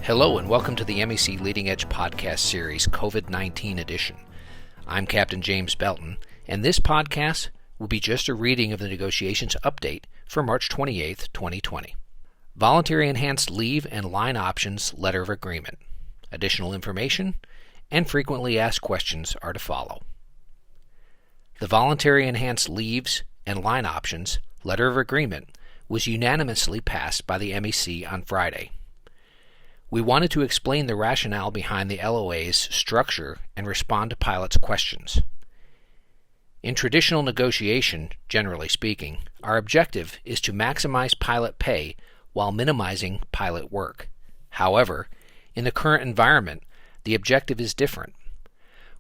Hello and welcome to the MEC Leading Edge podcast series, COVID-19 edition. I'm Captain James Belton, and this podcast will be just a reading of the negotiations update for March 28, 2020. Voluntary Enhanced Leave and Line Options Letter of Agreement. Additional information and frequently asked questions are to follow. The Voluntary Enhanced Leaves and Line Options Letter of Agreement was unanimously passed by the MEC on Friday. We wanted to explain the rationale behind the LOA's structure and respond to pilots' questions. In traditional negotiation, generally speaking, our objective is to maximize pilot pay while minimizing pilot work. However, in the current environment, the objective is different.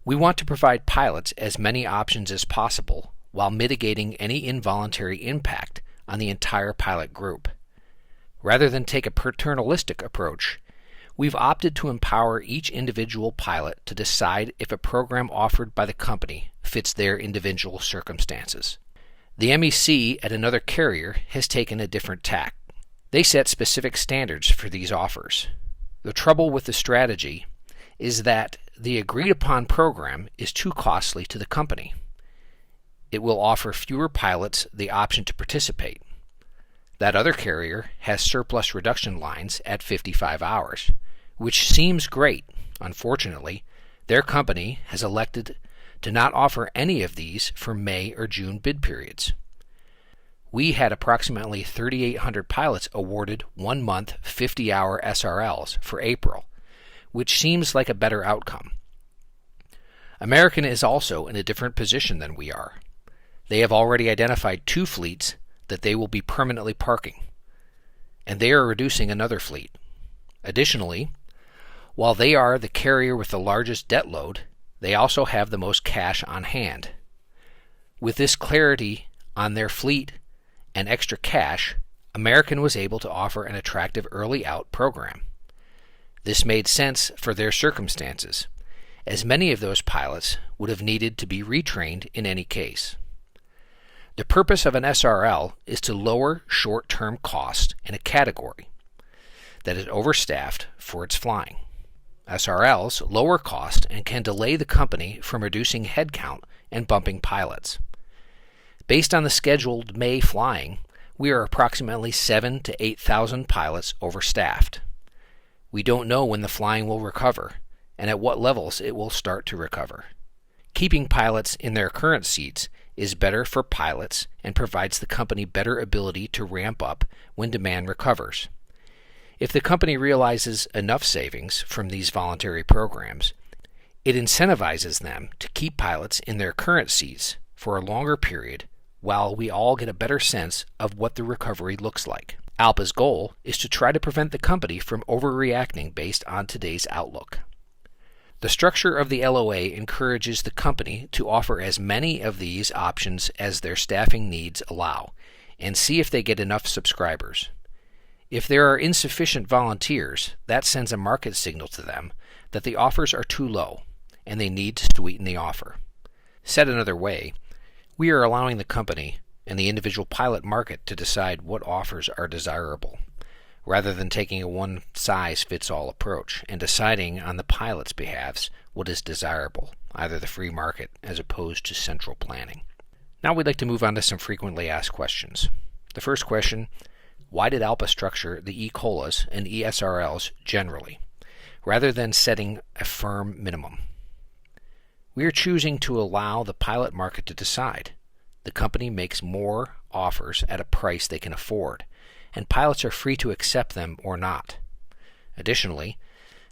We want to provide pilots as many options as possible while mitigating any involuntary impact on the entire pilot group. Rather than take a paternalistic approach, we've opted to empower each individual pilot to decide if a program offered by the company fits their individual circumstances. The MEC at another carrier has taken a different tack. They set specific standards for these offers. The trouble with the strategy is that the agreed-upon program is too costly to the company. It will offer fewer pilots the option to participate. That other carrier has surplus reduction lines at 55 hours, which seems great. Unfortunately, their company has elected to not offer any of these for May or June bid periods. We had approximately 3,800 pilots awarded 1-month 50-hour SRLs for April, which seems like a better outcome. American is also in a different position than we are. They have already identified 2 fleets that they will be permanently parking, and they are reducing another fleet. Additionally, while they are the carrier with the largest debt load, they also have the most cash on hand. With this clarity on their fleet and extra cash, American was able to offer an attractive early out program. This made sense for their circumstances, as many of those pilots would have needed to be retrained in any case. The purpose of an SRL is to lower short-term cost in a category that is overstaffed for its flying. SRLs lower cost and can delay the company from reducing headcount and bumping pilots. Based on the scheduled May flying, we are approximately 7,000 to 8,000 pilots overstaffed. We don't know when the flying will recover and at what levels it will start to recover. Keeping pilots in their current seats is better for pilots and provides the company better ability to ramp up when demand recovers. If the company realizes enough savings from these voluntary programs, it incentivizes them to keep pilots in their current seats for a longer period while we all get a better sense of what the recovery looks like. ALPA's goal is to try to prevent the company from overreacting based on today's outlook. The structure of the LOA encourages the company to offer as many of these options as their staffing needs allow and see if they get enough subscribers. If there are insufficient volunteers, that sends a market signal to them that the offers are too low and they need to sweeten the offer. Said another way, we are allowing the company and the individual pilot market to decide what offers are desirable, rather than taking a one-size-fits-all approach and deciding on the pilot's behalf what is desirable, either the free market as opposed to central planning. Now we'd like to move on to some frequently asked questions. The first question: why did ALPA structure the ECOLAs and ESRLs generally, rather than setting a firm minimum? We are choosing to allow the pilot market to decide. The company makes more offers at a price they can afford, and pilots are free to accept them or not. Additionally,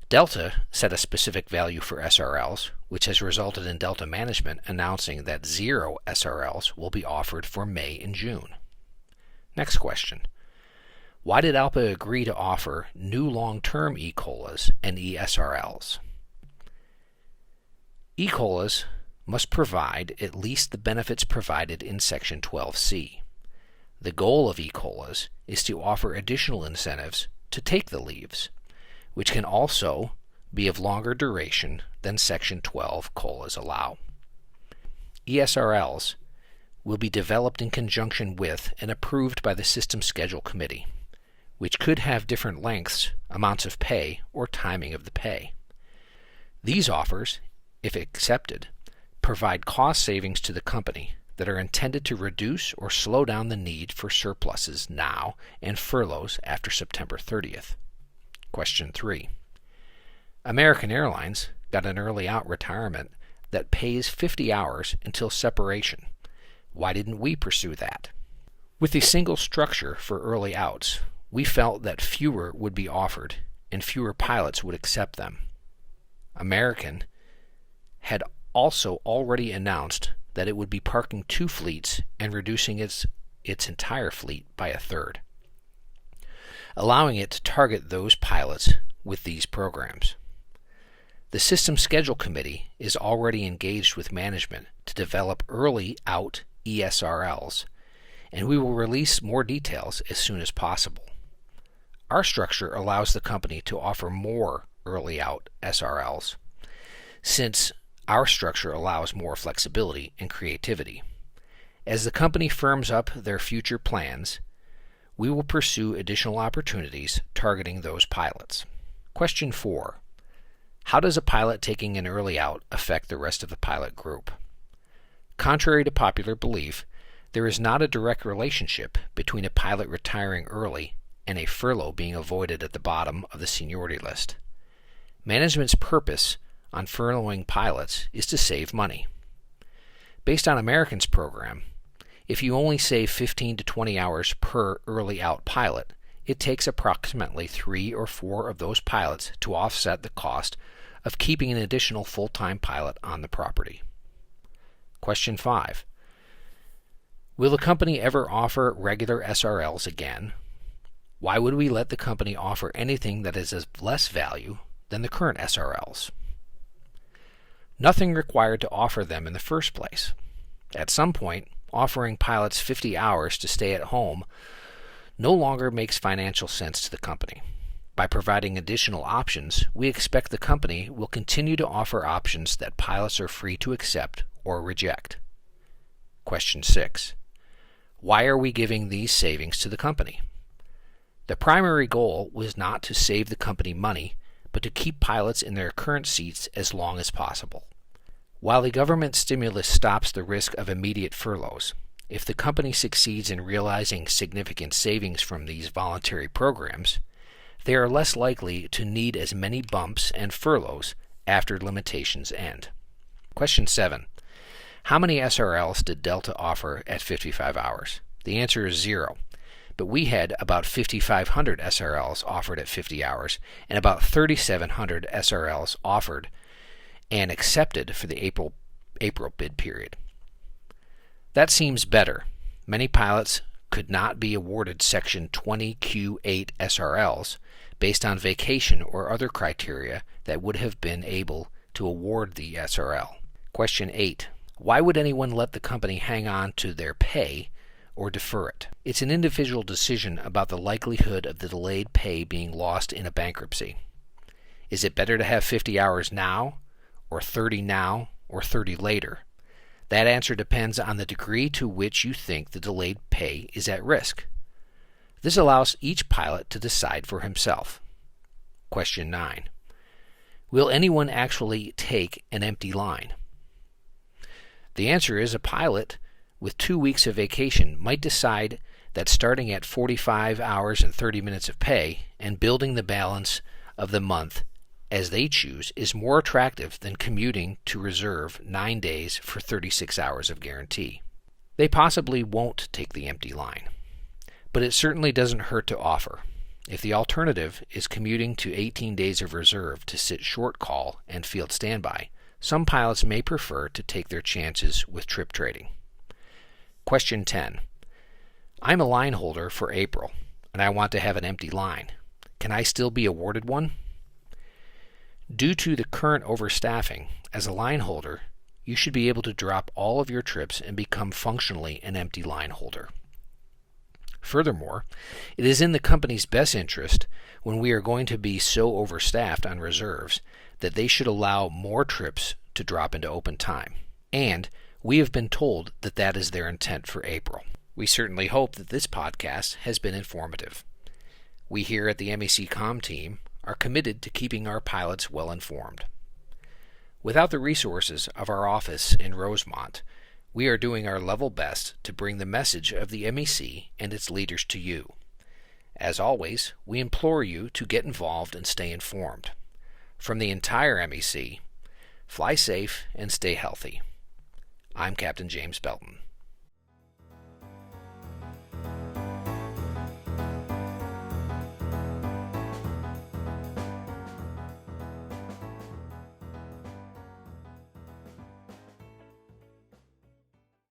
Delta set a specific value for SRLs, which has resulted in Delta management announcing that 0 SRLs will be offered for May and June. Next question: why did ALPA agree to offer new long-term ECOLAs and ESRLs? ECOLAs must provide at least the benefits provided in Section 12C. The goal of ECOLAs is to offer additional incentives to take the leaves, which can also be of longer duration than Section 12 COLAs allow. ESRLs will be developed in conjunction with and approved by the System Schedule Committee. which could have different lengths, amounts of pay, or timing of the pay. These offers, if accepted, provide cost savings to the company that are intended to reduce or slow down the need for surpluses now and furloughs after September 30th. Question 3. American Airlines got an early out retirement that pays 50 hours until separation. Why didn't we pursue that? With a single structure for early outs, we felt that fewer would be offered and fewer pilots would accept them. American had also already announced that it would be parking 2 fleets and reducing its entire fleet by a third, allowing it to target those pilots with these programs. The System Schedule Committee is already engaged with management to develop early out ESRLs, and we will release more details as soon as possible. Our structure allows the company to offer more early out SRLs, since our structure allows more flexibility and creativity. As the company firms up their future plans, we will pursue additional opportunities targeting those pilots. Question 4. How does a pilot taking an early out affect the rest of the pilot group? Contrary to popular belief, there is not a direct relationship between a pilot retiring early and a furlough being avoided at the bottom of the seniority list. Management's purpose on furloughing pilots is to save money. Based on American's program, if you only save 15 to 20 hours per early out pilot, it takes approximately 3 or 4 of those pilots to offset the cost of keeping an additional full-time pilot on the property. Question 5. Will the company ever offer regular SRLs again? Why would we let the company offer anything that is of less value than the current SRLs? Nothing required to offer them in the first place. At some point, offering pilots 50 hours to stay at home no longer makes financial sense to the company. By providing additional options, we expect the company will continue to offer options that pilots are free to accept or reject. Question 6. Why are we giving these savings to the company? The primary goal was not to save the company money, but to keep pilots in their current seats as long as possible. While the government stimulus stops the risk of immediate furloughs, if the company succeeds in realizing significant savings from these voluntary programs, they are less likely to need as many bumps and furloughs after limitations end. Question 7. How many SRLs did Delta offer at 55 hours? The answer is 0. But we had about 5,500 SRLs offered at 50 hours and about 3,700 SRLs offered and accepted for the April bid period. That seems better. Many pilots could not be awarded Section 20Q8 SRLs based on vacation or other criteria that would have been able to award the SRL. Question 8. Why would anyone let the company hang on to their pay or defer it? It's an individual decision about the likelihood of the delayed pay being lost in a bankruptcy. Is it better to have 50 hours now, or 30 now, or 30 later? That answer depends on the degree to which you think the delayed pay is at risk. This allows each pilot to decide for himself. Question 9. Will anyone actually take an empty line? The answer is a pilot with 2 weeks of vacation might decide that starting at 45 hours and 30 minutes of pay and building the balance of the month as they choose is more attractive than commuting to reserve 9 days for 36 hours of guarantee. They possibly won't take the empty line, but it certainly doesn't hurt to offer. If the alternative is commuting to 18 days of reserve to sit short call and field standby, some pilots may prefer to take their chances with trip trading. Question 10. I'm a line holder for April, and I want to have an empty line. Can I still be awarded one? Due to the current overstaffing, as a line holder, you should be able to drop all of your trips and become functionally an empty line holder. Furthermore, it is in the company's best interest, when we are going to be so overstaffed on reserves, that they should allow more trips to drop into open time. And we have been told that that is their intent for April. We certainly hope that this podcast has been informative. We here at the MEC Com team are committed to keeping our pilots well informed. Without the resources of our office in Rosemont, we are doing our level best to bring the message of the MEC and its leaders to you. As always, we implore you to get involved and stay informed. From the entire MEC, fly safe and stay healthy. I'm Captain James Belton.